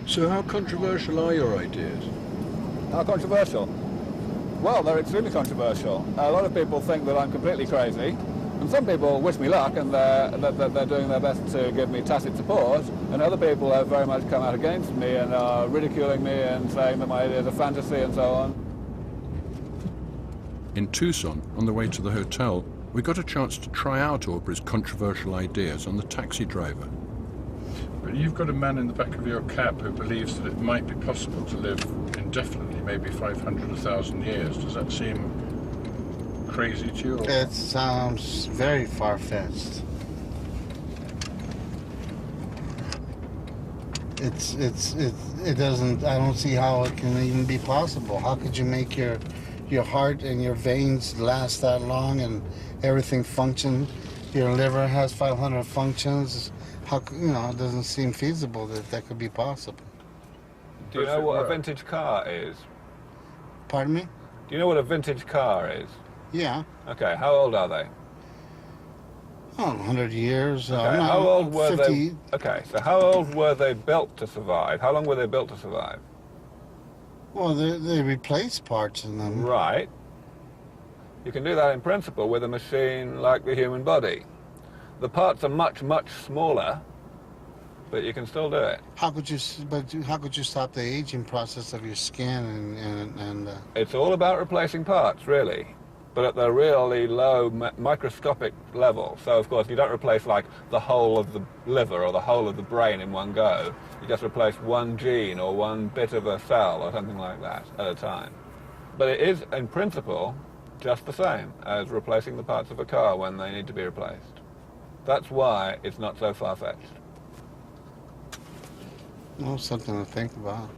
So how controversial are your ideas? How controversial? Well, they're extremely controversial. A lot of people think that I'm completely crazy, and some people wish me luck and they're doing their best to give me tacit support, and other people have very much come out against me and are ridiculing me and saying that my ideas are fantasy and so on. In Tucson, on the way to the hotel, we got a chance to try out Aubrey's controversial ideas on the taxi driver. But you've got a man in the back of your cab who believes that it might be possible to live indefinitely, maybe 500 or 1,000 years. Does that seem crazy to you? Or? It sounds very far-fetched. It doesn't, I don't see how it can even be possible. How could you make your heart and your veins last that long and everything function? Your liver has 500 functions. How, you know, it doesn't seem feasible that could be possible. Do you know what a vintage car is? Pardon me? Do you know what a vintage car is? Yeah. Okay, how old are they? Oh, 100 years. Okay, how old were 50. they? Okay, so how old were they built to survive? How long were they built to survive? Well, they replace parts in them. Right. You can do that in principle with a machine like the human body. The parts are much, much smaller, but you can still do it. How could you stop the aging process of your skin and It's all about replacing parts, really, but at the really low microscopic level. So, of course, you don't replace, like, the whole of the liver or the whole of the brain in one go. You just replace one gene or one bit of a cell or something like that at a time. But it is, in principle, just the same as replacing the parts of a car when they need to be replaced. That's why it's not so far-fetched. Well, something to think about.